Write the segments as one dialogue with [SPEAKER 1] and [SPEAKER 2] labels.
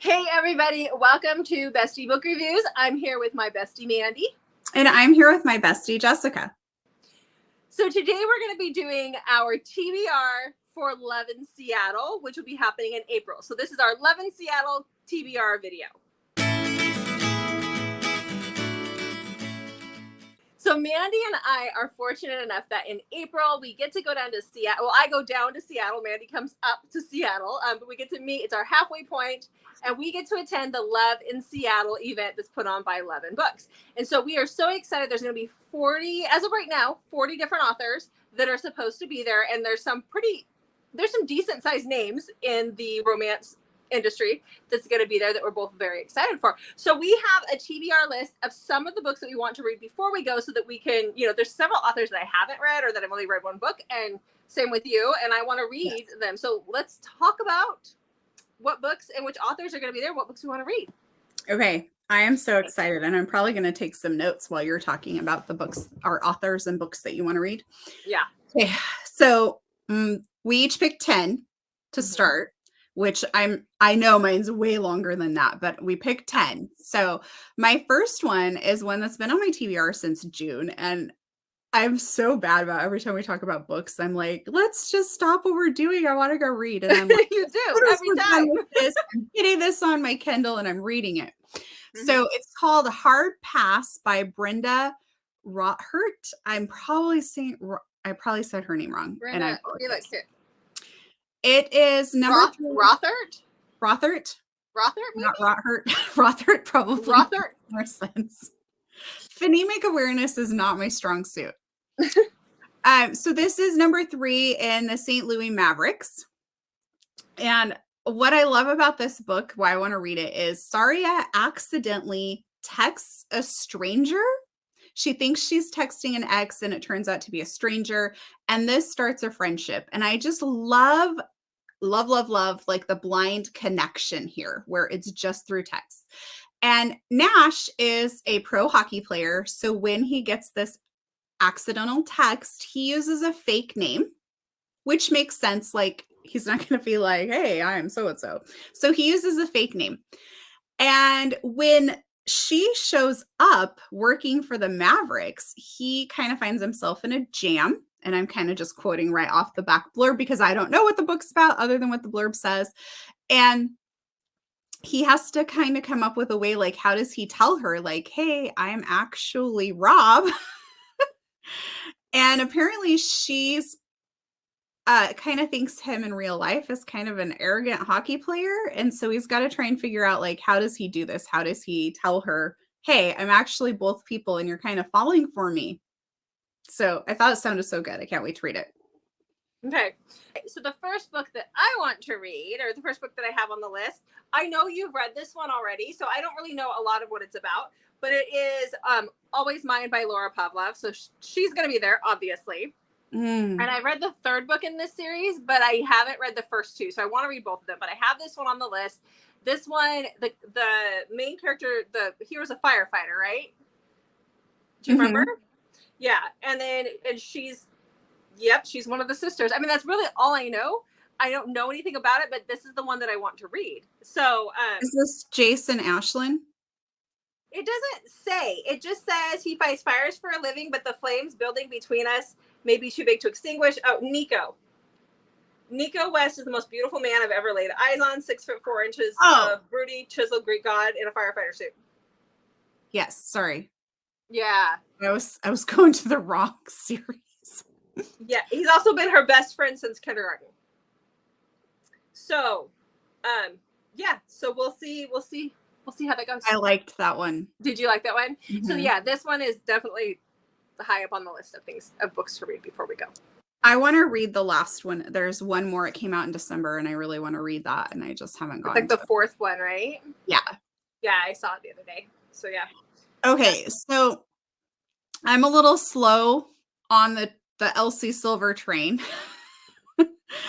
[SPEAKER 1] Hey everybody, welcome to Bestie Book Reviews. I'm here with my bestie Mandy.
[SPEAKER 2] And I'm here with my bestie Jessica.
[SPEAKER 1] So today we're going to be doing our TBR for LoveNSeattle, which will be happening in April. So this is our LoveNSeattle TBR video. So Mandy and I are fortunate enough that in April we get to go down to Seattle. Well, I go down to Seattle. Mandy comes up to Seattle, but we get to meet. It's our halfway point, and we get to attend the LoveNSeattle event that's put on by Love and Books. And so we are so excited. There's going to be 40, as of right now, 40 different authors that are supposed to be there, and there's some decent sized names in the romance industry that's going to be there that we're both very excited for. So we have a TBR list of some of the books that we want to read before we go so that we can, there's several authors that I haven't read or that I've only read one book, and same with you, and I want to read them. So let's talk about what books and which authors are going to be there, what books we want to read.
[SPEAKER 2] Okay, I am so excited, and I'm probably going to take some notes while you're talking about the books, our authors and books that you want to read.
[SPEAKER 1] Yeah.
[SPEAKER 2] Okay, so we each picked 10 to start. Which I know mine's way longer than that, but we picked 10. So my first one is one that's been on my TBR since June. And I'm so bad about every time we talk about books. I'm like, let's just stop what we're doing. I want to go read. And I'm like,
[SPEAKER 1] you do every time.
[SPEAKER 2] I'm getting this on my Kindle and I'm reading it. So it's called Hard Pass by Brenda Rothert. I probably said her name wrong.
[SPEAKER 1] Brenda,
[SPEAKER 2] and
[SPEAKER 1] you like it.
[SPEAKER 2] It is number 3.
[SPEAKER 1] Rothert?
[SPEAKER 2] Rothert?
[SPEAKER 1] Rothert, maybe?
[SPEAKER 2] Not Rothert. Rothert probably
[SPEAKER 1] Rothert.
[SPEAKER 2] More sense. Phonemic awareness is not my strong suit. So this is number 3 in the St. Louis Mavericks. And what I love about this book, why I want to read it, is Saria accidentally texts a stranger. She thinks she's texting an ex, and it turns out to be a stranger. And this starts a friendship. And I just love like the blind connection here where it's just through text. And Nash is a pro hockey player. So when he gets this accidental text, he uses a fake name, which makes sense. Like, he's not going to be like, hey, I'm so-and-so. So he uses a fake name. And when she shows up working for the Mavericks, he kind of finds himself in a jam. And I'm kind of just quoting right off the back blurb because I don't know what the book's about other than what the blurb says. And he has to kind of come up with a way, like, how does he tell her, like, hey, I'm actually Rob. And apparently she's kind of thinks him in real life as kind of an arrogant hockey player. And so he's got to try and figure out, like, how does he do this? How does he tell her, hey, I'm actually both people and you're kind of falling for me? So I thought it sounded so good. I can't wait to read it.
[SPEAKER 1] Okay. So the first book that I want to read, or the first book that I have on the list, I know you've read this one already, so I don't really know a lot of what it's about, but it is Always Mine by Laura Pavlov. So she's going to be there, obviously. And I read the third book in this series, but I haven't read the first 2. So I want to read both of them, but I have this one on the list. This one, the main character, the hero's a firefighter, right? Do you remember? Yeah. And she's one of the sisters. I mean, that's really all I know. I don't know anything about it, but this is the one that I want to read. So,
[SPEAKER 2] is this Jason Ashlyn?
[SPEAKER 1] It doesn't say. It just says he fights fires for a living, but the flames building between us may be too big to extinguish. Oh, Nico West is the most beautiful man I've ever laid eyes on. 6'4" of broody, chiseled Greek god in a firefighter suit.
[SPEAKER 2] Yes, sorry.
[SPEAKER 1] Yeah. I
[SPEAKER 2] was going to the wrong series.
[SPEAKER 1] Yeah, he's also been her best friend since kindergarten. So, so we'll see how that goes.
[SPEAKER 2] I liked that one.
[SPEAKER 1] Did you like that one? So yeah, this one is definitely high up on the list of books to read before we go.
[SPEAKER 2] I want to read the last one. There's one more. It came out in December, and I really want to read that, and I just haven't gotten
[SPEAKER 1] like the 4th one, right?
[SPEAKER 2] Yeah.
[SPEAKER 1] Yeah, I saw it the other day. So yeah.
[SPEAKER 2] Okay, so I'm a little slow on the Elsie Silver train.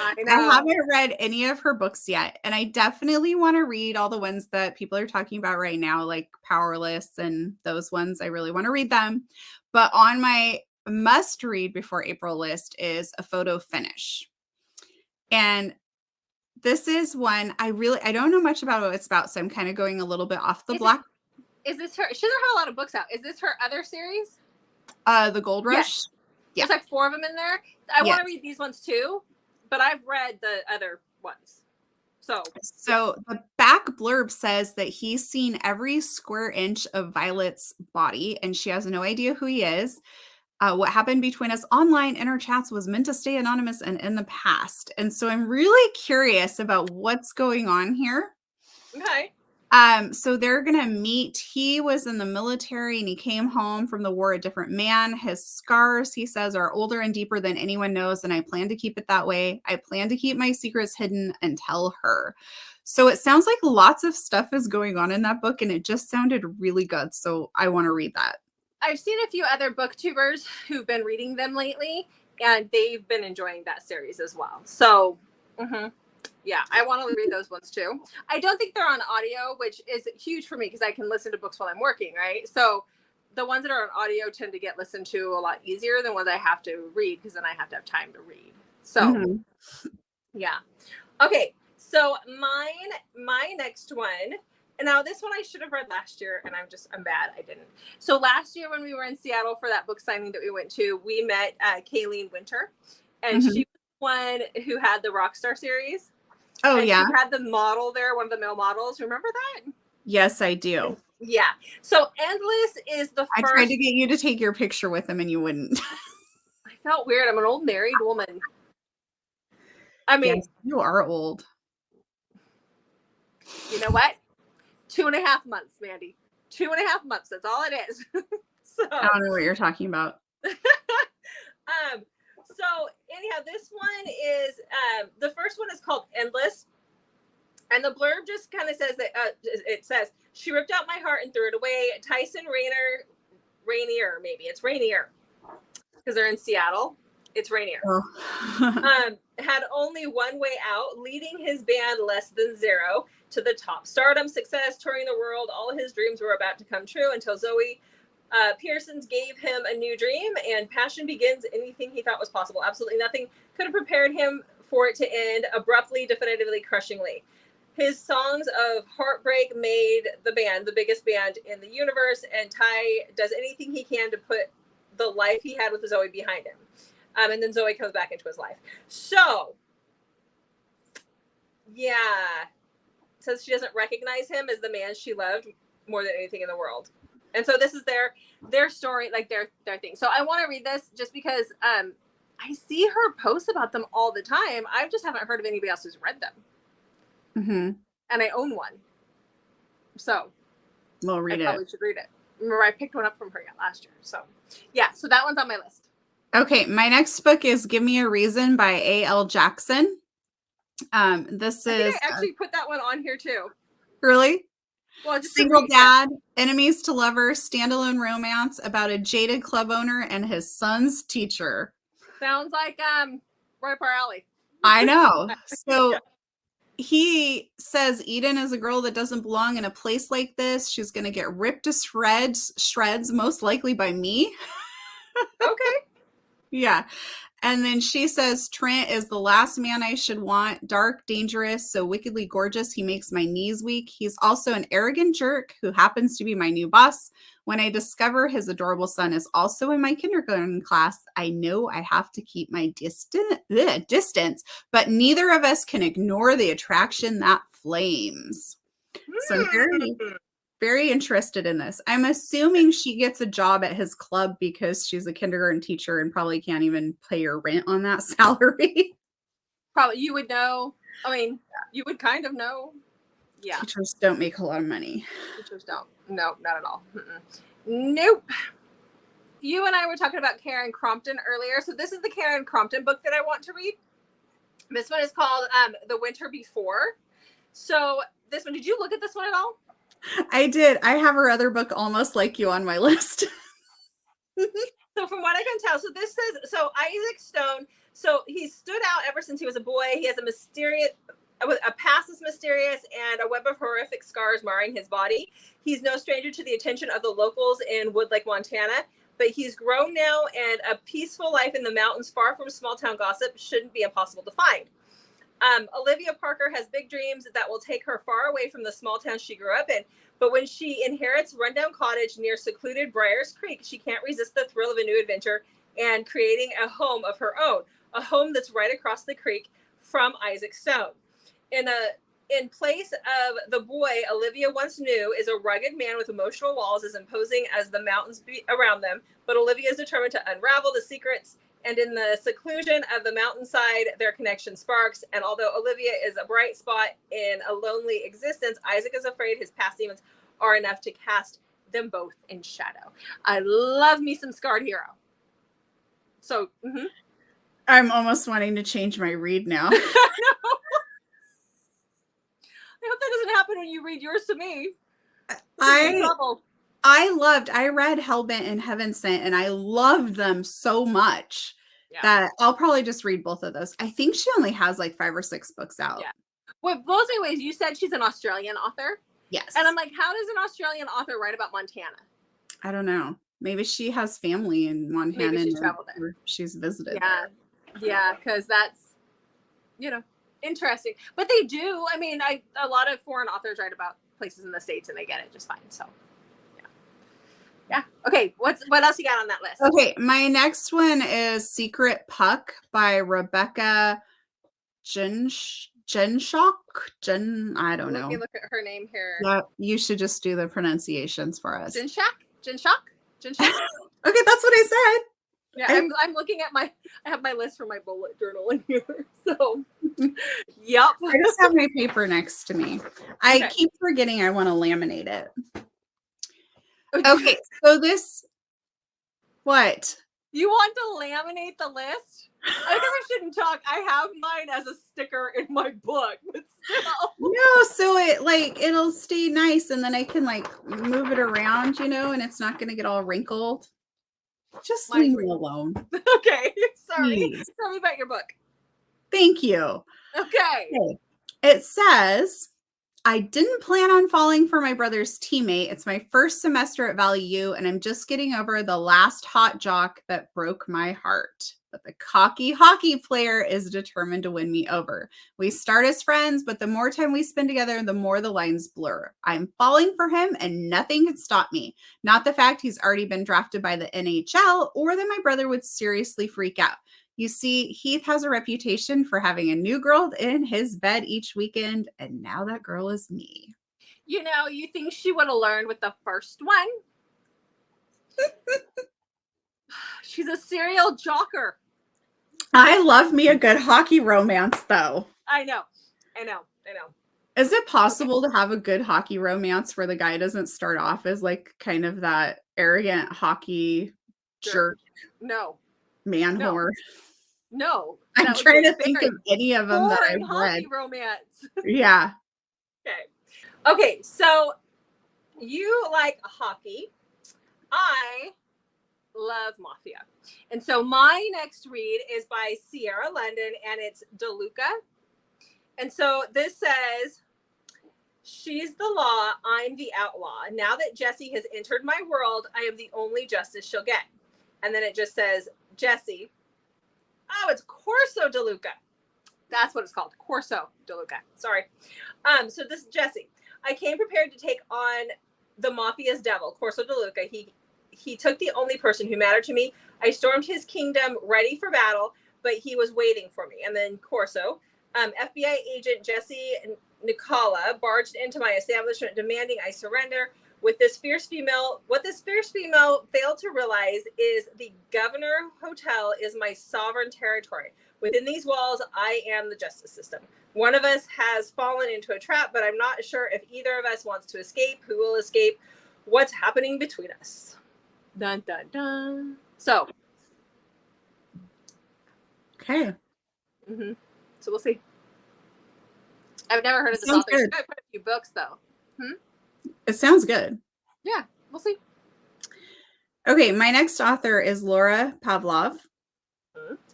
[SPEAKER 1] I know.
[SPEAKER 2] I haven't read any of her books yet, and I definitely want to read all the ones that people are talking about right now, like Powerless and those ones. I really want to read them. But on my must read before April list is A Photo Finish. And this is one I don't know much about what it's about, so I'm kind of going a little bit off the block.
[SPEAKER 1] Is this her? She doesn't have a lot of books out. Is this her other series?
[SPEAKER 2] The Gold Rush?
[SPEAKER 1] Yes.
[SPEAKER 2] Yeah.
[SPEAKER 1] There's like 4 of them in there. I want to read these ones too, but I've read the other ones. So
[SPEAKER 2] the back blurb says that he's seen every square inch of Violet's body, and she has no idea who he is. What happened between us online in our chats was meant to stay anonymous and in the past. And so I'm really curious about what's going on here.
[SPEAKER 1] Okay.
[SPEAKER 2] So they're going to meet. He was in the military and he came home from the war a different man. His scars, he says, are older and deeper than anyone knows. And I plan to keep it that way. I plan to keep my secrets hidden and tell her. So it sounds like lots of stuff is going on in that book. And it just sounded really good. So I want to read that.
[SPEAKER 1] I've seen a few other booktubers who've been reading them lately, and they've been enjoying that series as well. So, yeah, I want to read those ones too. I don't think they're on audio, which is huge for me because I can listen to books while I'm working, right? So the ones that are on audio tend to get listened to a lot easier than ones I have to read because then I have to have time to read. So, yeah. Okay, so my next one. And now this one I should have read last year, and I'm bad I didn't. So last year when we were in Seattle for that book signing that we went to, we met Kaylene Winter, and she was one who had the Rockstar series.
[SPEAKER 2] Oh,
[SPEAKER 1] and
[SPEAKER 2] yeah.
[SPEAKER 1] She had the model there, one of the male models. Remember that?
[SPEAKER 2] Yes, I do.
[SPEAKER 1] Yeah. So Endless is the first.
[SPEAKER 2] I tried to get you to take your picture with him, and you wouldn't.
[SPEAKER 1] I felt weird. I'm an old married woman. I mean,
[SPEAKER 2] yes, you are old.
[SPEAKER 1] You know what? 2.5 months, Mandy. 2.5 months. That's all it is. So
[SPEAKER 2] I don't know what you're talking about.
[SPEAKER 1] So anyhow, this one is the first one is called Endless, and the blurb just kind of says that it says she ripped out my heart and threw it away. Tyson Rainier, maybe it's Rainier because they're in Seattle. It's Rainier.
[SPEAKER 2] Oh.
[SPEAKER 1] Had only one way out, leading his band Less Than Zero to the top. Stardom, success, touring the world. All his dreams were about to come true until Zoe Pearsons gave him a new dream, and passion begins. Anything he thought was possible. Absolutely nothing could have prepared him for it to end abruptly, definitively, crushingly. His songs of heartbreak made the band the biggest band in the universe, and Ty does anything he can to put the life he had with Zoe behind him. And then Zoe comes back into his life. So, yeah. Says she doesn't recognize him as the man she loved more than anything in the world. And so this is their story, like their thing. So I want to read this just because I see her post about them all the time. I just haven't heard of anybody else who's read them. And I own one. So
[SPEAKER 2] we'll read it.
[SPEAKER 1] I probably should read it. Remember, I picked one up from her last year. So yeah, so that one's on my list.
[SPEAKER 2] Okay, my next book is Give Me a Reason by A.L. Jackson. This is
[SPEAKER 1] I actually put that one on here too.
[SPEAKER 2] Really?
[SPEAKER 1] Well, just
[SPEAKER 2] single dad, enemies to lovers, standalone romance about a jaded club owner and his son's teacher.
[SPEAKER 1] Sounds like right up our alley.
[SPEAKER 2] I know. So he says Eden is a girl that doesn't belong in a place like this. She's going to get ripped to shreds, most likely by me.
[SPEAKER 1] Okay.
[SPEAKER 2] Yeah. And then she says, Trent is the last man I should want. Dark, dangerous, so wickedly gorgeous. He makes my knees weak. He's also an arrogant jerk who happens to be my new boss. When I discover his adorable son is also in my kindergarten class, I know I have to keep my distance, but neither of us can ignore the attraction that flames. So I'm very, very interested in this. I'm assuming she gets a job at his club because she's a kindergarten teacher and probably can't even pay her rent on that salary.
[SPEAKER 1] Probably you would know. I mean, you would kind of know. Yeah.
[SPEAKER 2] Teachers don't make a lot of money.
[SPEAKER 1] Teachers don't. No, not at all. Nope. You and I were talking about Karen Crompton earlier. So this is the Karen Crompton book that I want to read. This one is called The Winter Before. So this one, did you look at this one at all?
[SPEAKER 2] I did. I have her other book, Almost Like You, on my list.
[SPEAKER 1] So from what I can tell, so this says, so Isaac Stone, so he stood out ever since he was a boy. He has a past is mysterious and a web of horrific scars marring his body. He's no stranger to the attention of the locals in Wood Lake, Montana, but he's grown now, and a peaceful life in the mountains far from small town gossip shouldn't be impossible to find. Olivia Parker has big dreams that will take her far away from the small town she grew up in. But when she inherits rundown cottage near secluded Briars Creek, she can't resist the thrill of a new adventure and creating a home of her own, a home that's right across the creek from Isaac Stone. In place of the boy Olivia once knew is a rugged man with emotional walls as imposing as the mountains around them. But Olivia is determined to unravel the secrets, and in the seclusion of the mountainside, their connection sparks. And although Olivia is a bright spot in a lonely existence, Isaac is afraid his past demons are enough to cast them both in shadow. I love me some Scarred Hero. So,
[SPEAKER 2] I'm almost wanting to change my read now.
[SPEAKER 1] I hope that doesn't happen when you read yours to me.
[SPEAKER 2] I read Hellbent and Heaven Sent, and I loved them so much that I'll probably just read both of those. I think she only has like 5 or 6 books out.
[SPEAKER 1] Yeah. Well, both ways, you said she's an Australian author.
[SPEAKER 2] Yes.
[SPEAKER 1] And I'm like, how does an Australian author write about Montana?
[SPEAKER 2] I don't know. Maybe she has family in Montana.
[SPEAKER 1] Maybe she's traveled there.
[SPEAKER 2] She's visited.
[SPEAKER 1] Yeah. Yeah, because that's, interesting. But they do. I mean, a lot of foreign authors write about places in the States and they get it just fine. So, yeah. Okay. What else you got on that list?
[SPEAKER 2] Okay. My next one is Secret Puck by Rebecca Jenshak. I don't know.
[SPEAKER 1] Let me look at her name here.
[SPEAKER 2] Yeah, you should just do the pronunciations for us.
[SPEAKER 1] Jenshak.
[SPEAKER 2] Okay, that's what I said.
[SPEAKER 1] Yeah, I'm looking at I have my list for my bullet journal in here. So, yep.
[SPEAKER 2] I just have my paper next to me. I keep forgetting I want to laminate it. Okay, so what?
[SPEAKER 1] You want to laminate the list? I guess I shouldn't talk. I have mine as a sticker in my book, but still.
[SPEAKER 2] No, so it'll stay nice, and then I can move it around, and it's not going to get all wrinkled. Just leave me alone.
[SPEAKER 1] Okay, sorry.
[SPEAKER 2] Please.
[SPEAKER 1] Tell me about your book.
[SPEAKER 2] Thank you.
[SPEAKER 1] Okay.
[SPEAKER 2] It says, I didn't plan on falling for my brother's teammate. It's my first semester at Valley U, and I'm just getting over the last hot jock that broke my heart. But the cocky hockey player is determined to win me over. We start as friends, but the more time we spend together, the more the lines blur. I'm falling for him, and nothing can stop me. Not the fact he's already been drafted by the NHL, or that my brother would seriously freak out. You see, Heath has a reputation for having a new girl in his bed each weekend, and now that girl is me.
[SPEAKER 1] You think she would have learned with the first one? She's a serial jocker.
[SPEAKER 2] I love me a good hockey romance, though.
[SPEAKER 1] I know.
[SPEAKER 2] Is it possible to have a good hockey romance where the guy doesn't start off as kind of that arrogant hockey jerk?
[SPEAKER 1] No.
[SPEAKER 2] Man whore.
[SPEAKER 1] No.
[SPEAKER 2] I'm trying to think of any of them that I've read.
[SPEAKER 1] Hockey romance.
[SPEAKER 2] Yeah.
[SPEAKER 1] Okay, so you like hockey. I love mafia. And so my next read is by Siera London, and it's Deluca. And so this says, she's the law, I'm the outlaw. Now that Jessie has entered my world, I am the only justice she'll get. And then it just says, Jessie. Oh, it's Corso Deluca. That's what it's called. Corso Deluca. Sorry. So this is Jessie. I came prepared to take on the mafia's devil, Corso Deluca. He took the only person who mattered to me. I stormed his kingdom ready for battle, but he was waiting for me. And then Corso, FBI agent Jessie Nicola barged into my establishment demanding I surrender. What this fierce female failed to realize is the Governor Hotel is my sovereign territory. Within these walls, I am the justice system. One of us has fallen into a trap, but I'm not sure if either of us wants to escape. Who will escape? What's happening between us? Dun, dun, dun. So.
[SPEAKER 2] Okay.
[SPEAKER 1] Mm-hmm. So we'll see. I've never heard of this author. She's got quite a few books, though.
[SPEAKER 2] It sounds good.
[SPEAKER 1] Yeah, we'll see.
[SPEAKER 2] Okay, my next author is Laura Pavlov.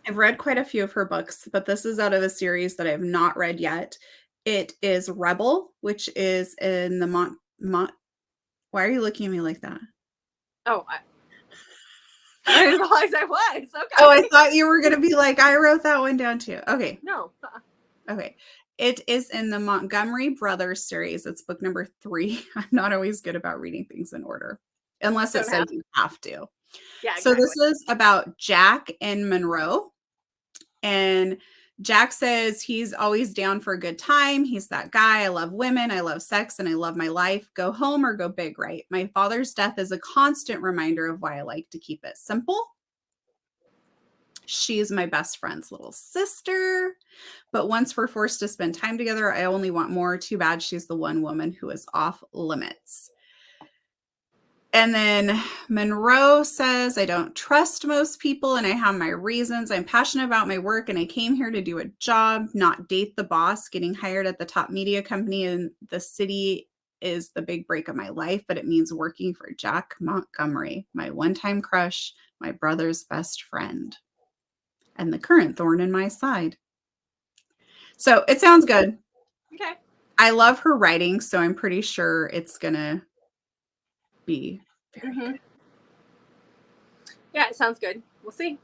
[SPEAKER 2] I've read quite a few of her books, but this is out of a series that I have not read yet. It is Rebel, which is in the Why are you looking at me like that?
[SPEAKER 1] Oh, I didn't realize I was. Okay.
[SPEAKER 2] Oh, I thought you were going to be like, I wrote that one down too. Okay.
[SPEAKER 1] No.
[SPEAKER 2] Okay. It is in the Montgomery Brothers series. It's book number 3. I'm not always good about reading things in order, unless it says you have to.
[SPEAKER 1] Yeah,
[SPEAKER 2] So
[SPEAKER 1] exactly.
[SPEAKER 2] this is about Jack and Monroe. And Jack says he's always down for a good time. He's that guy. I love women. I love sex, and I love my life. Go home or go big, right? My father's death is a constant reminder of why I like to keep it simple. She's my best friend's little sister. But once we're forced to spend time together, I only want more. Too bad she's the one woman who is off limits. And then Monroe says, I don't trust most people and I have my reasons. I'm passionate about my work and I came here to do a job, not date the boss. Getting hired at the top media company in the city is the big break of my life, but it means working for Jack Montgomery, my one-time crush, my brother's best friend, and the current thorn in my side. So it sounds good.
[SPEAKER 1] Okay.
[SPEAKER 2] I love her writing, so I'm pretty sure it's going to be very good.
[SPEAKER 1] Yeah, it sounds good. We'll see.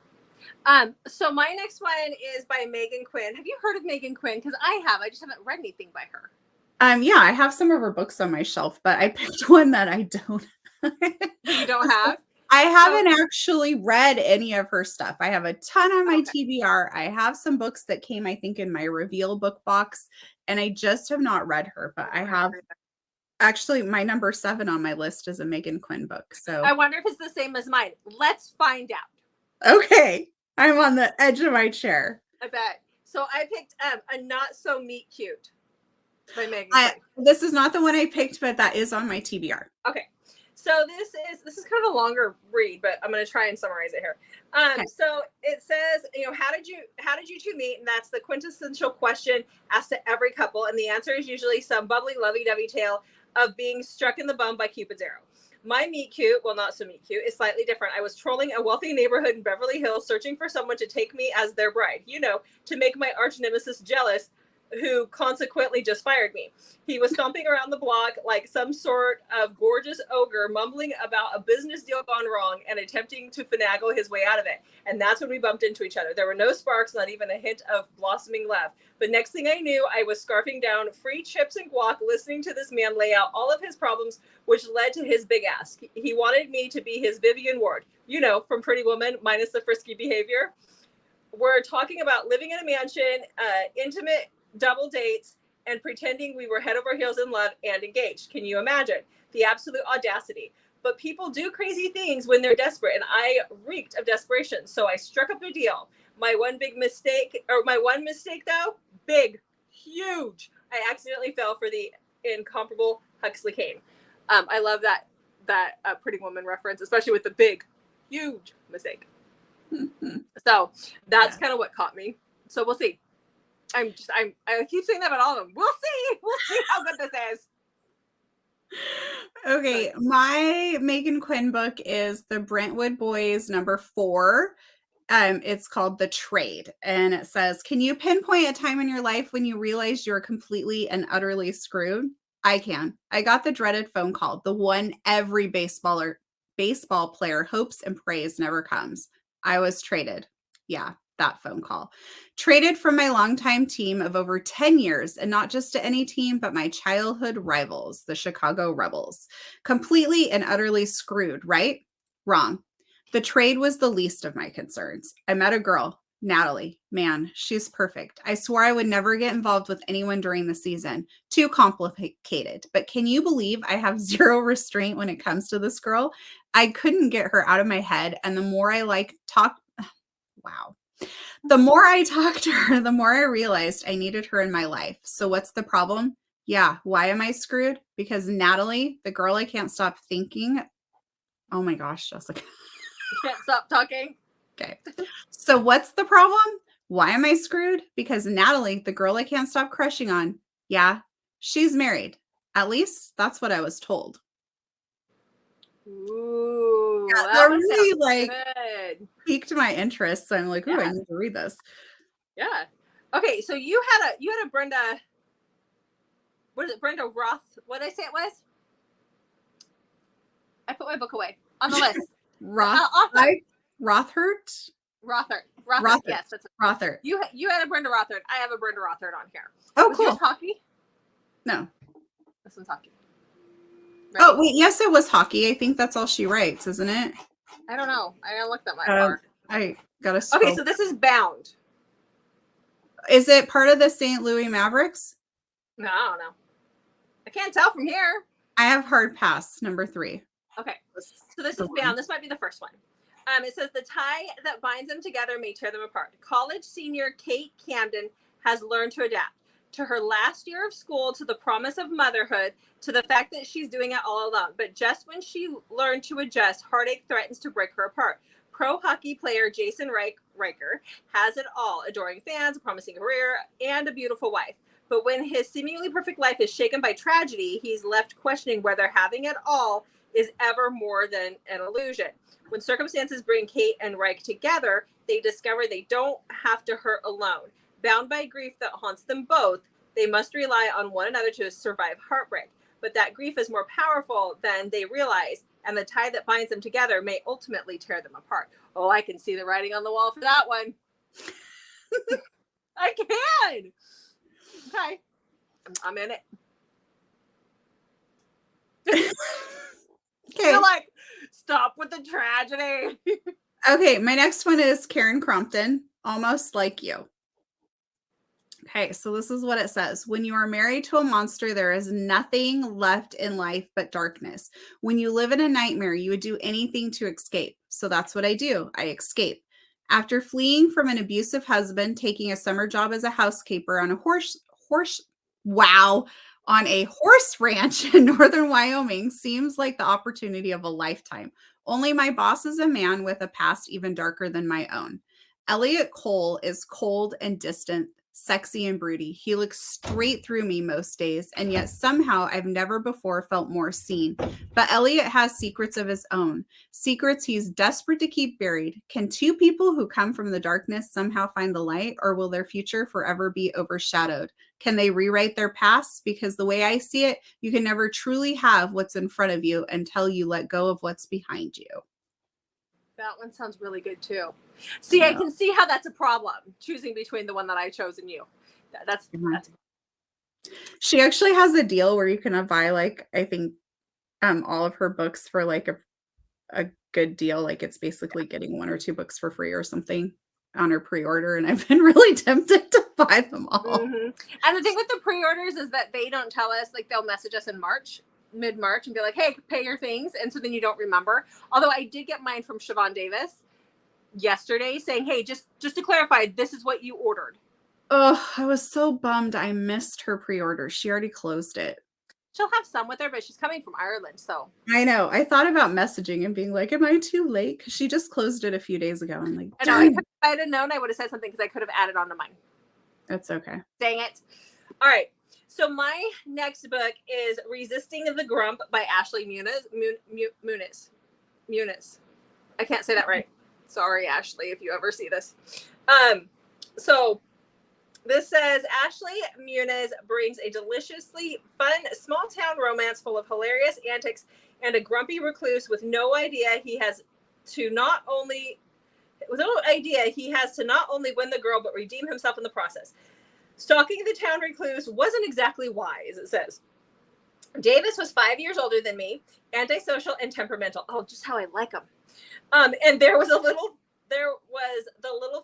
[SPEAKER 1] So my next one is by Meghan Quinn. Have you heard of Meghan Quinn? Because I have. I just haven't read anything by her.
[SPEAKER 2] Yeah, I have some of her books on my shelf, but I picked one that I don't.
[SPEAKER 1] You don't have?
[SPEAKER 2] I haven't actually read any of her stuff. I have a ton on my TBR. I have some books that came, I think, in my reveal book box, and I just have not read her, but I have. Actually, my number 7 on my list is a Meghan Quinn book. So
[SPEAKER 1] I wonder if it's the same as mine. Let's find out.
[SPEAKER 2] Okay. I'm on the edge of my chair.
[SPEAKER 1] I bet. So I picked A Not So Meet Cute by Meghan Quinn.
[SPEAKER 2] This is not the one I picked, but that is on my TBR.
[SPEAKER 1] Okay. So this is kind of a longer read, but I'm going to try and summarize it here. So it says, how did you two meet? And that's the quintessential question asked to every couple. And the answer is usually some bubbly, lovey-dovey tale of being struck in the bum by Cupid's arrow. My meet cute, well, not so meet cute, is slightly different. I was trolling a wealthy neighborhood in Beverly Hills, searching for someone to take me as their bride, to make my arch nemesis jealous, who consequently just fired me. He was stomping around the block like some sort of gorgeous ogre, mumbling about a business deal gone wrong and attempting to finagle his way out of it. And that's when we bumped into each other. There were no sparks, not even a hint of blossoming love. But next thing I knew, I was scarfing down free chips and guac, listening to this man lay out all of his problems, which led to his big ask. He wanted me to be his Vivian Ward, from Pretty Woman, minus the frisky behavior. We're talking about living in a mansion, intimate double dates, and pretending we were head over heels in love and engaged. Can you imagine the absolute audacity? But people do crazy things when they're desperate, and I reeked of desperation. So I struck up a deal. My one mistake though, big, huge. I accidentally fell for the incomparable Huxley Kane. I love that Pretty Woman reference, especially with the big, huge mistake. So that's kind of what caught me. So we'll see. I keep saying that about all of them. We'll see how good this is.
[SPEAKER 2] Okay, my Meghan Quinn book is the Brentwood Boys number 4. It's called The Trade, and it says, can you pinpoint a time in your life when you realized you were completely and utterly screwed? I can. I got the dreaded phone call, the one every baseball player hopes and prays never comes. I was traded. Yeah, that phone call. Traded from my longtime team of over 10 years, and not just to any team, but my childhood rivals, the Chicago Rebels. Completely and utterly screwed, right? Wrong. The trade was the least of my concerns. I met a girl, Natalie. Man, she's perfect. I swore I would never get involved with anyone during the season. Too complicated. But can you believe I have zero restraint when it comes to this girl? I couldn't get her out of my head, and the more I the more I talked to her, the more I realized I needed her in my life. So what's the problem? Yeah, why am I screwed? Because Natalie, the girl I can't stop thinking. Oh my gosh, Jessica.
[SPEAKER 1] Can't stop talking.
[SPEAKER 2] Okay. So what's the problem? Why am I screwed? Because Natalie, the girl I can't stop crushing on, yeah, she's married. At least that's what I was told.
[SPEAKER 1] Ooh,
[SPEAKER 2] yeah, that really piqued my interest. So I'm like, I need to read this.
[SPEAKER 1] Yeah. Okay, so you had a Brenda. What is it? Brenda Roth. What did I say it was? I put my book away on the list.
[SPEAKER 2] Rothert.
[SPEAKER 1] Rothert.
[SPEAKER 2] Rothert.
[SPEAKER 1] Yes, that's
[SPEAKER 2] Rothert.
[SPEAKER 1] You had a Brenda Rothert. I have a Brenda Rothert on here.
[SPEAKER 2] Oh,
[SPEAKER 1] was
[SPEAKER 2] cool.
[SPEAKER 1] yours hockey?
[SPEAKER 2] No.
[SPEAKER 1] This one's hockey. Ready?
[SPEAKER 2] Oh, wait. Yes, it was hockey. I think that's all she writes, isn't it?
[SPEAKER 1] I don't know. I didn't look that much far.
[SPEAKER 2] I got to scroll.
[SPEAKER 1] Okay, so this is Bound.
[SPEAKER 2] Is it part of the St. Louis Mavericks?
[SPEAKER 1] No, I don't know. I can't tell from here.
[SPEAKER 2] I have hard pass, number 3.
[SPEAKER 1] Okay, so this is Bound. This might be the first one. It says the tie that binds them together may tear them apart. College senior Kate Camden has learned to adapt to her last year of school, to the promise of motherhood, to the fact that she's doing it all alone. But just when she learned to adjust, heartache threatens to break her apart. Pro hockey player Jason Riker has it all: adoring fans, a promising career, and a beautiful wife. But when his seemingly perfect life is shaken by tragedy, he's left questioning whether having it all is ever more than an illusion. When circumstances bring Kate and Reich together, they discover they don't have to hurt alone. Bound by grief that haunts them both, they must rely on one another to survive heartbreak. But that grief is more powerful than they realize, and the tie that binds them together may ultimately tear them apart. Oh, I can see the writing on the wall for that one. I can. Okay. I'm in it.
[SPEAKER 2] Okay.
[SPEAKER 1] You're like, stop with the tragedy.
[SPEAKER 2] Okay, my next one is Karen Crompton, Almost Like You. Okay, so this is what it says. When you are married to a monster, there is nothing left in life but darkness. When you live in a nightmare, you would do anything to escape. So that's what I do. I escape. After fleeing from an abusive husband, taking a summer job as a housekeeper on a horse ranch in northern Wyoming seems like the opportunity of a lifetime. Only my boss is a man with a past even darker than my own. Elliot Cole is cold and distant, sexy and broody. He looks straight through me most days, and yet somehow I've never before felt more seen. But Elliot has secrets of his own, secrets he's desperate to keep buried. Can two people who come from the darkness somehow find the light, or will their future forever be overshadowed? Can they rewrite their past? Because the way I see it, you can never truly have what's in front of you until you let go of what's behind you.
[SPEAKER 1] That one sounds really good too. See, I can see how that's a problem, choosing between the one that I chose and you. That's
[SPEAKER 2] She actually has a deal where you can buy, like, I think all of her books for like a good deal. Like, it's basically getting 1 or 2 books for free or something on her pre-order, and I've been really tempted to buy them all.
[SPEAKER 1] Mm-hmm. And the thing with the pre-orders is that they don't tell us, like, they'll message us in mid-March and be like, hey, pay your things, and so then you don't remember. Although I did get mine from Siobhan Davis yesterday saying, hey, just to clarify, this is what you ordered.
[SPEAKER 2] Oh, I was so bummed I missed her pre-order. She already closed it.
[SPEAKER 1] She'll have some with her, but she's coming from Ireland, so.
[SPEAKER 2] I know. I thought about messaging and being like, am I too late? Because she just closed it a few days ago. I'm like,
[SPEAKER 1] if I had known, I would have said something because I could have added on to mine.
[SPEAKER 2] That's okay.
[SPEAKER 1] Dang it. All right. So my next book is Resisting the Grump by Ashley Munoz. Munoz. I can't say that right. Sorry, Ashley, if you ever see this. So this says, Ashley Munoz brings a deliciously fun small town romance full of hilarious antics and a grumpy recluse with no idea he has to not only win the girl, but redeem himself in the process. Stalking the town recluse wasn't exactly wise, it says. Davis was 5 years older than me, antisocial and temperamental. Oh, just how I like him. And there was the little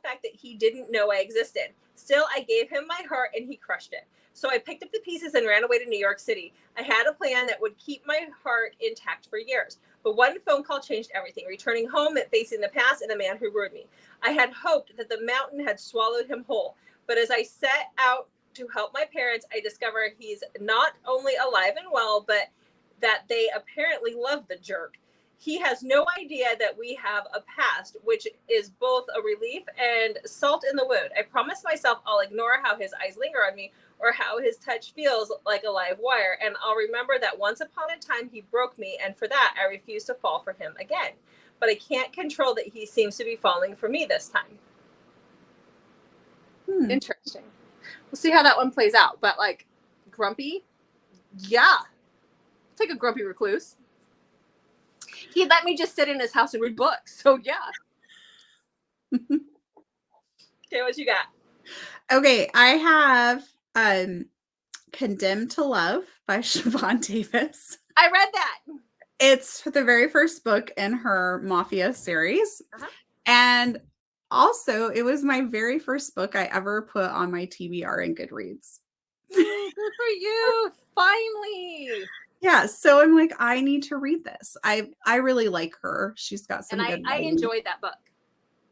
[SPEAKER 1] fact that he didn't know I existed. Still, I gave him my heart and he crushed it. So I picked up the pieces and ran away to New York City. I had a plan that would keep my heart intact for years. But one phone call changed everything. Returning home meant facing the past and the man who ruined me. I had hoped that the mountain had swallowed him whole. But as I set out to help my parents, I discovered he's not only alive and well, but that they apparently love the jerk. He has no idea that we have a past, which is both a relief and salt in the wound. I promised myself I'll ignore how his eyes linger on me or how his touch feels like a live wire. And I'll remember that once upon a time he broke me. And for that, I refuse to fall for him again. But I can't control that he seems to be falling for me this time. Interesting. We'll see how that one plays out. But like, grumpy? Yeah. Take a grumpy recluse. He let me just sit in his house and read books. So yeah. Okay, what you got?
[SPEAKER 2] Okay, I have Condemned to Love by Siobhan Davis.
[SPEAKER 1] I read that.
[SPEAKER 2] It's the very first book in her Mafia series.
[SPEAKER 1] Uh-huh.
[SPEAKER 2] And also, it was my very first book I ever put on my TBR in Goodreads.
[SPEAKER 1] Good for you. Finally.
[SPEAKER 2] Yeah, so I'm like, I need to read this. I really like her. She's got some good
[SPEAKER 1] I
[SPEAKER 2] writing.
[SPEAKER 1] enjoyed that book.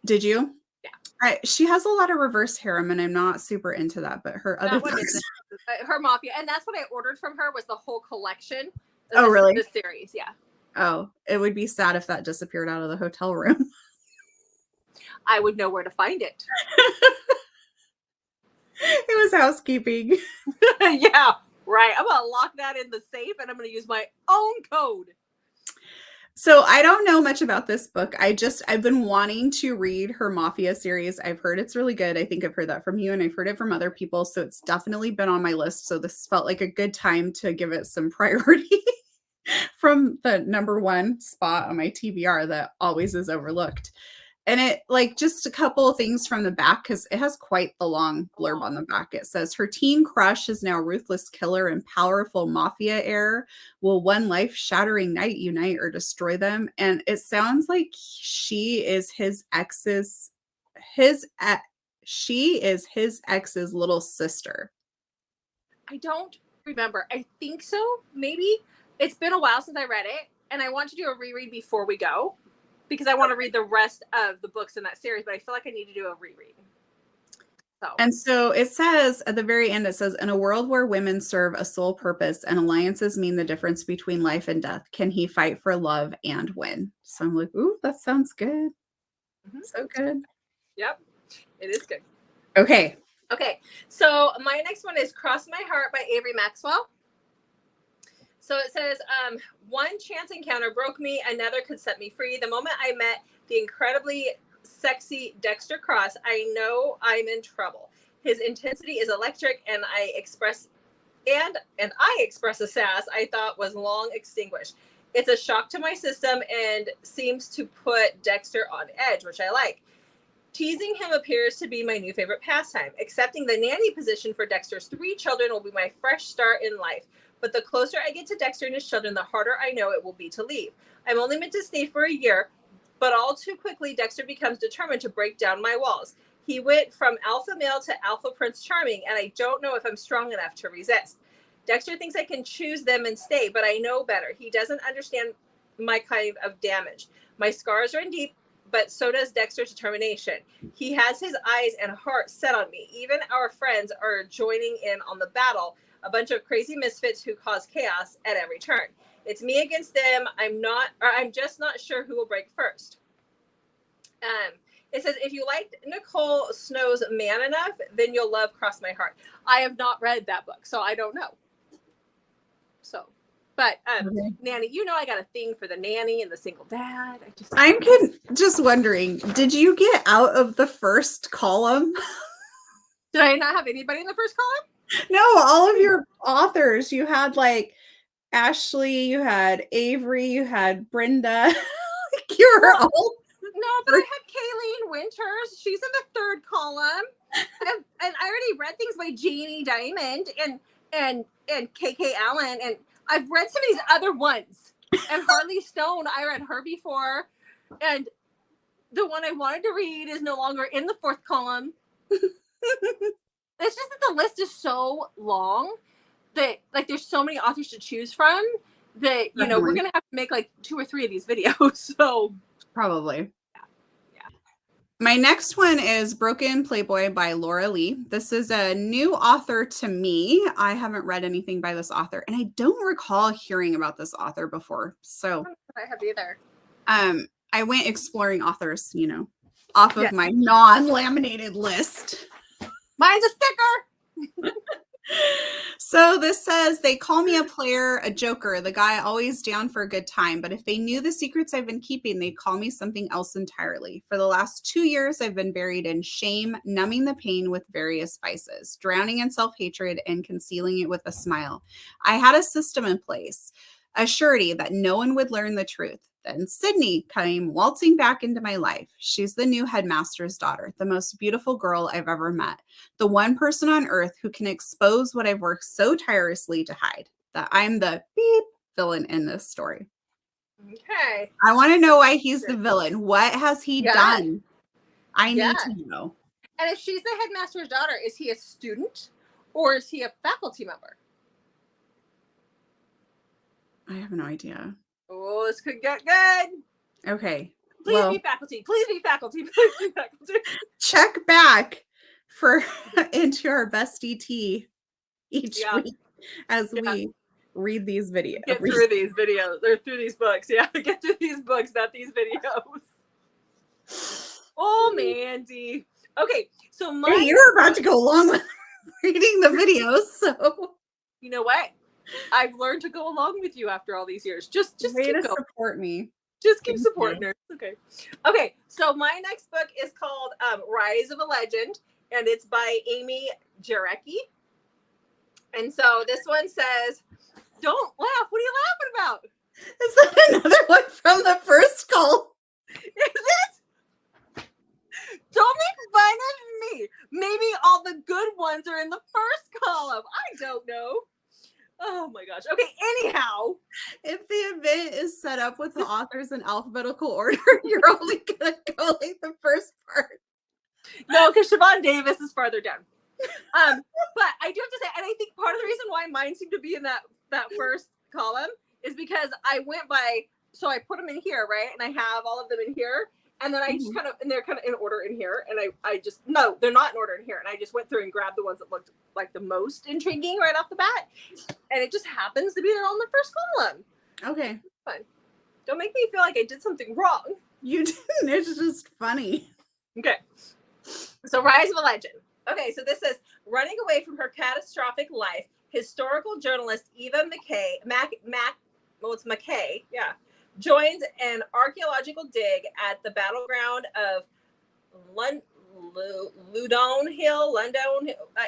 [SPEAKER 2] Did you?
[SPEAKER 1] Yeah.
[SPEAKER 2] She has a lot of reverse harem, and I'm not super into that, but her other books.
[SPEAKER 1] Her Mafia, and that's what I ordered from her was the whole collection.
[SPEAKER 2] Oh, really?
[SPEAKER 1] This series, yeah.
[SPEAKER 2] Oh, it would be sad if that disappeared out of the hotel room.
[SPEAKER 1] I would know where to find it.
[SPEAKER 2] It was housekeeping.
[SPEAKER 1] Yeah, right. I'm gonna lock that in the safe, and I'm gonna use my own code.
[SPEAKER 2] So I don't know much about this book. I've been wanting to read her Mafia series. I've heard it's really good. I think I've heard that from you, and I've heard it from other people. So it's definitely been on my list. So this felt like a good time to give it some priority from the number one spot on my TBR that always is overlooked. And it, like, just a couple of things from the back, because it has quite the long blurb on the back. It says, her teen crush is now a ruthless killer and powerful mafia heir. Will one life-shattering night unite or destroy them? And it sounds like she is his ex's little sister.
[SPEAKER 1] I don't remember. I think so. Maybe. It's been a while since I read it, and I want to do a reread before we go, because I want to read the rest of the books in that series, but I feel like I need to do a reread.
[SPEAKER 2] And so it says at the very end, it says, in a world where women serve a sole purpose and alliances mean the difference between life and death, can he fight for love and win? So I'm like, ooh, that sounds good. Mm-hmm. So good.
[SPEAKER 1] Yep, it is good.
[SPEAKER 2] Okay.
[SPEAKER 1] So my next one is Cross My Heart by Avery Maxwell. So it says, one chance encounter broke me, another could set me free. The moment I met the incredibly sexy Dexter Cross, I know I'm in trouble. His intensity is electric, and I express a sass I thought was long extinguished. It's a shock to my system and seems to put Dexter on edge, which I like. Teasing him appears to be my new favorite pastime. Accepting the nanny position for Dexter's 3 children will be my fresh start in life. But the closer I get to Dexter and his children, the harder I know it will be to leave. I'm only meant to stay for a year, but all too quickly, Dexter becomes determined to break down my walls. He went from alpha male to alpha Prince Charming, and I don't know if I'm strong enough to resist. Dexter thinks I can choose them and stay, but I know better. He doesn't understand my kind of damage. My scars run deep, but so does Dexter's determination. He has his eyes and heart set on me. Even our friends are joining in on the battle, a bunch of crazy misfits who cause chaos at every turn. It's me against them. I'm just not sure who will break first. It says, if you liked Nicole Snow's Man Enough, then you'll love Cross My Heart. I have not read that book, so I don't know. But Nanny, you know I got a thing for the nanny and the single dad.
[SPEAKER 2] I'm just wondering, did you get out of the first column?
[SPEAKER 1] Did I not have anybody in the first column?
[SPEAKER 2] No, all of your authors. You had like Ashley, you had Avery, you had Brenda. You were all.
[SPEAKER 1] No, but I had Kaylene Winters. She's in the 3rd column. And I already read things by Jeannie Diamond and KK Allen. And I've read some of these other ones. And Harley Stone, I read her before. And the one I wanted to read is no longer in the 4th column. It's just that the list is so long that, like, there's so many authors to choose from that, you know, we're going to have to make like 2 or 3 of these videos. So
[SPEAKER 2] probably. Yeah. My next one is Broken Playboy by Laura Lee. This is a new author to me. I haven't read anything by this author, and I don't recall hearing about this author before. So
[SPEAKER 1] I have either.
[SPEAKER 2] I went exploring authors, you know, off of my non-laminated list.
[SPEAKER 1] Mine's a sticker.
[SPEAKER 2] So this says, they call me a player, a joker, the guy always down for a good time. But if they knew the secrets I've been keeping, they'd call me something else entirely. For the last 2 years, I've been buried in shame, numbing the pain with various vices, drowning in self-hatred and concealing it with a smile. I had a system in place. a surety that no one would learn the truth. Then Sydney came waltzing back into my life. She's the new headmaster's daughter, the most beautiful girl I've ever met, the one person on earth who can expose what I've worked so tirelessly to hide, that I'm the beep villain in this story.
[SPEAKER 1] Okay.
[SPEAKER 2] I want to know why he's the villain. What has he done? I need to know.
[SPEAKER 1] And if she's the headmaster's daughter, is he a student or is he a faculty member?
[SPEAKER 2] I have no idea.
[SPEAKER 1] Oh, this could get good.
[SPEAKER 2] Okay.
[SPEAKER 1] Please be faculty. Please be faculty. Please be faculty.
[SPEAKER 2] Check back for into our bestie tea each week as we read these videos.
[SPEAKER 1] Get through these videos. Or through these books. Yeah, get through these books, not these videos. Oh, Mandy. Okay, so
[SPEAKER 2] you're about to go along with reading the videos, so
[SPEAKER 1] you know what? I've learned to go along with you after all these years. Just keep going.
[SPEAKER 2] Support me.
[SPEAKER 1] Just keep supporting her. Okay. Okay. So my next book is called Rise of a Legend, and it's by Amy Jarecki. And so this one says, "Don't laugh. What are you laughing about?"
[SPEAKER 2] Is that another one from the first call?
[SPEAKER 1] Is it? Don't make fun of me. Maybe all the good ones are in the first column. I don't know. Oh my gosh. Okay, anyhow.
[SPEAKER 2] If the event is set up with the authors in alphabetical order, you're only going to go like the first part.
[SPEAKER 1] No, because Siobhan Davis is farther down. But I do have to say, and I think part of the reason why mine seemed to be in that first column is because I went by, so I put them in here, right? And I have all of them in here. And then I just kind of, and they're kind of in order in here. And I just, no, they're not in order in here. And I just went through and grabbed the ones that looked like the most intriguing right off the bat. And it just happens to be on the first column.
[SPEAKER 2] Okay.
[SPEAKER 1] Fun. Don't make me feel like I did something wrong.
[SPEAKER 2] You didn't. It's just funny.
[SPEAKER 1] Okay. So Rise of a Legend. Okay, so this says, running away from her catastrophic life, historical journalist Eva McKay, joins an archaeological dig at the battleground of Loudon Hill. I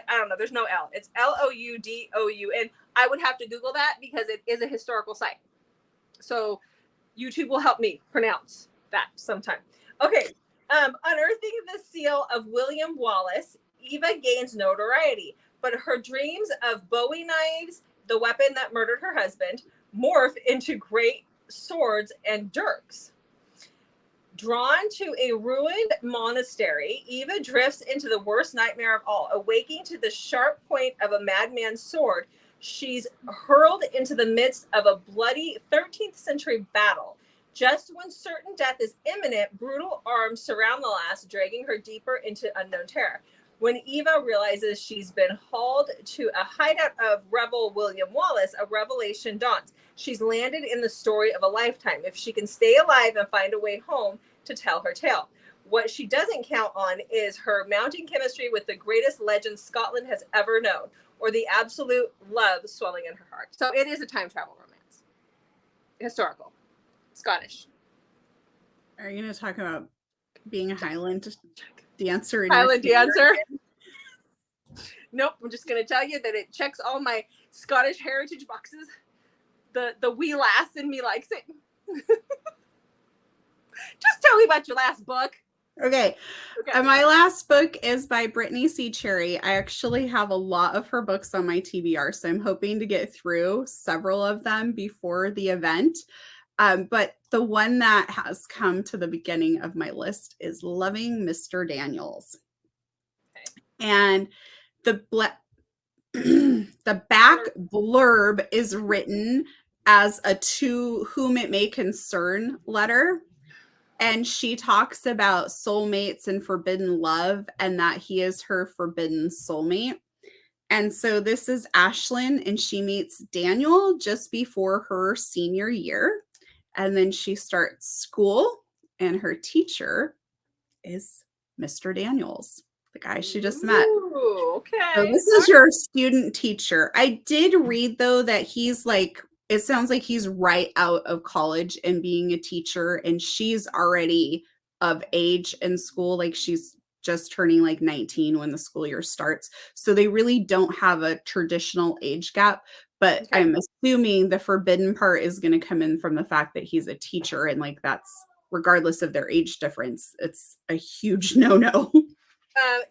[SPEAKER 1] don't know. There's no L. It's Loudoun. I would have to Google that because it is a historical site. So YouTube will help me pronounce that sometime. Okay. Unearthing the seal of William Wallace, Eva gains notoriety, but her dreams of Bowie knives, the weapon that murdered her husband, morph into great swords and dirks. Drawn to a ruined monastery, Eva drifts into the worst nightmare of all. Awaking to the sharp point of a madman's sword, she's hurled into the midst of a bloody 13th century battle. Just when certain death is imminent, brutal arms surround the lass, dragging her deeper into unknown terror. When Eva realizes she's been hauled to a hideout of rebel William Wallace, a revelation dawns. She's landed in the story of a lifetime if she can stay alive and find a way home to tell her tale. What she doesn't count on is her mounting chemistry with the greatest legend Scotland has ever known, or the absolute love swelling in her heart. So it is a time travel romance. Historical. Scottish.
[SPEAKER 2] Are you going to talk about being a Highland dancer?
[SPEAKER 1] Highland dancer? Nope. I'm just going to tell you that it checks all my Scottish heritage boxes. The wee lass in me likes it. Just tell me about your last book.
[SPEAKER 2] Okay. My last book is by Brittainy C. Cherry. I actually have a lot of her books on my TBR, so I'm hoping to get through several of them before the event. But the one that has come to the beginning of my list is Loving Mr. Daniels. Okay. And the back blurb is written as a to whom it may concern letter. And she talks about soulmates and forbidden love and that he is her forbidden soulmate. And so this is Ashlyn, and she meets Daniel just before her senior year. And then she starts school, and her teacher is Mr. Daniels, the guy she just met.
[SPEAKER 1] Ooh, okay.
[SPEAKER 2] So this is your student teacher. I did read, though, that he's like, it sounds like he's right out of college and being a teacher, and she's already of age in school. Like she's just turning like 19 when the school year starts. So they really don't have a traditional age gap. But
[SPEAKER 1] Okay.
[SPEAKER 2] I'm assuming the forbidden part is going to come in from the fact that he's a teacher, and like that's regardless of their age difference, it's a huge no-no.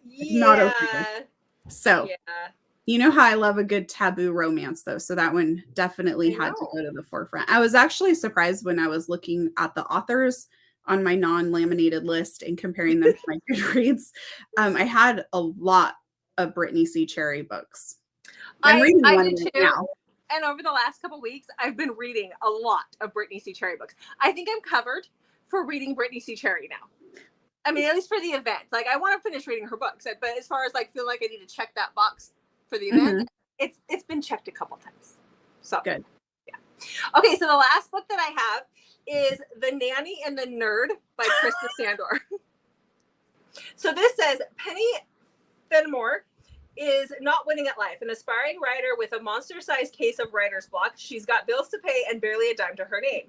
[SPEAKER 2] Not okay.
[SPEAKER 1] Yeah.
[SPEAKER 2] So,
[SPEAKER 1] Yeah.
[SPEAKER 2] you know how I love a good taboo romance, though. So that one definitely had to go to the forefront. I was actually surprised when I was looking at the authors on my non-laminated list and comparing them to my Goodreads. I had a lot of Brittainy C. Cherry books. I'm reading
[SPEAKER 1] I
[SPEAKER 2] one
[SPEAKER 1] did
[SPEAKER 2] right
[SPEAKER 1] too.
[SPEAKER 2] now.
[SPEAKER 1] And over the last couple weeks, I've been reading a lot of Brittainy C. Cherry books. I think I'm covered for reading Brittainy C. Cherry now. I mean, at least for the event. Like, I want to finish reading her books, but as far as like feel like I need to check that box for the event, it's been checked a couple times. So
[SPEAKER 2] Good.
[SPEAKER 1] Yeah. Okay, so the last book that I have is The Nanny and the Nerd by Krista Sandor. So this says Penny Fenimore is not winning at life. An aspiring writer with a monster-sized case of writer's block. She's got bills to pay and barely a dime to her name.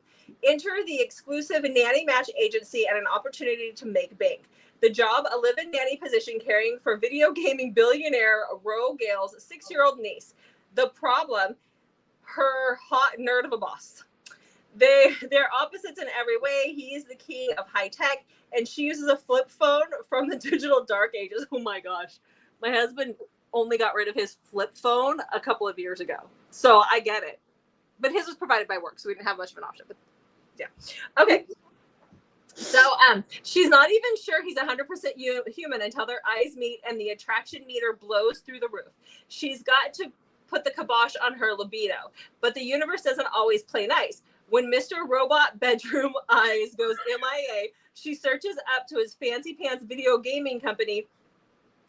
[SPEAKER 1] Enter the exclusive nanny match agency and an opportunity to make bank. The job, a live-in nanny position caring for video gaming billionaire Ro Gale's 6-year-old niece. The problem, her hot nerd of a boss. They're opposites in every way. He is the king of high tech, and she uses a flip phone from the digital dark ages. Oh my gosh. My husband only got rid of his flip phone a couple of years ago. So I get it. But his was provided by work, so we didn't have much of an option. But yeah. Okay. So she's not even sure he's 100% human until their eyes meet and the attraction meter blows through the roof. She's got to put the kibosh on her libido, but the universe doesn't always play nice. When Mr. Robot Bedroom Eyes goes MIA, she searches up to his fancy pants video gaming company.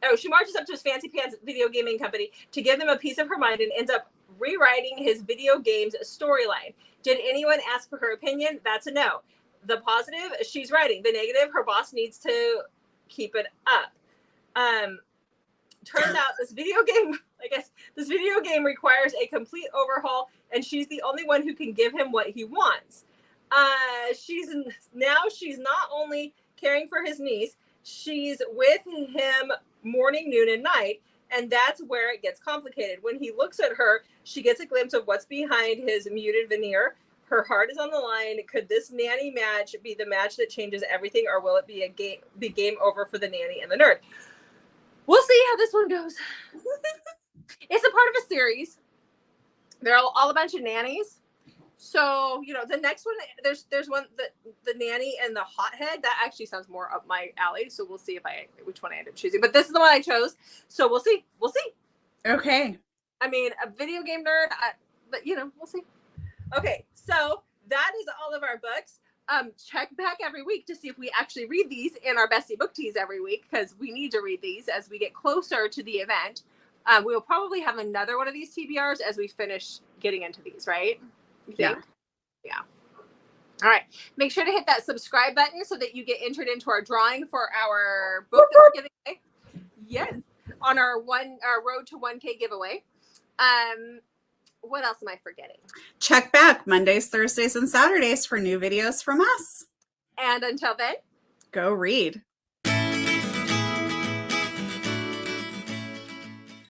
[SPEAKER 1] Oh, she marches up to his fancy pants video gaming company to give them a piece of her mind and ends up rewriting his video games storyline. Did anyone ask for her opinion? That's a no. The positive, she's writing. The negative, her boss needs to keep it up. Turns out this video game requires a complete overhaul, and she's the only one who can give him what he wants. She's not only caring for his niece, she's with him morning, noon, and night, and that's where it gets complicated. When he looks at her, she gets a glimpse of what's behind his muted veneer. Her heart is on the line. Could this nanny match be the match that changes everything, or will it be game over for the nanny and the nerd? We'll see how this one goes. It's a part of a series. They're all a bunch of nannies. So, the next one, there's one, the nanny and the hothead. That actually sounds more up my alley. So we'll see which one I end up choosing. But this is the one I chose. So we'll see.
[SPEAKER 2] Okay.
[SPEAKER 1] I mean, a video game nerd, but we'll see. Okay, so that is all of our books. Check back every week to see if we actually read these in our Bestie Book Teas every week, because we need to read these as we get closer to the event. We will probably have another one of these TBRs as we finish getting into these, right? You think? Yeah. All right. Make sure to hit that subscribe button so that you get entered into our drawing for our book that we're giving away. Yes, on our road to 1K giveaway. What else am I forgetting?
[SPEAKER 2] Check back Mondays, Thursdays, and Saturdays for new videos from us.
[SPEAKER 1] And until then,
[SPEAKER 2] go read.